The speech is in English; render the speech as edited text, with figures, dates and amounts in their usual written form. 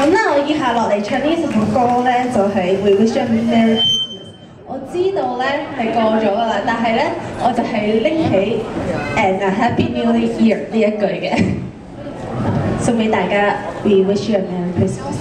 咁咧，我以下落嚟唱呢首歌咧，就係 We Wish You a Merry Christmas。我知道咧係過咗噶啦，但係咧我就係拎起 And a Happy New Year 呢一句嘅，送俾大家。We Wish You a Merry Christmas。